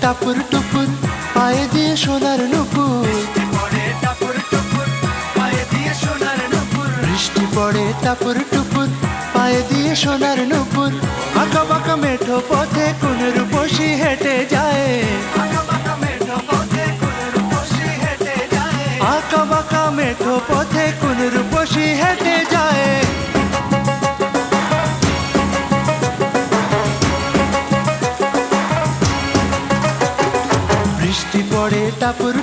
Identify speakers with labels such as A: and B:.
A: টাপুর টুপুর পায়ে দিয়ে সোনার নুপুর, বৃষ্টি পড়ে টাপুর টুপুর পায়ে দিয়ে সোনার নুপুর। আঁকা বাঁকা মেঠো পথে কোন রূপসী হেঁটে যায়, আঁকা বাঁকা মেঠো পথে কোন রূপসী হেঁটে যায়। বৃষ্টি পড়ে টাপুর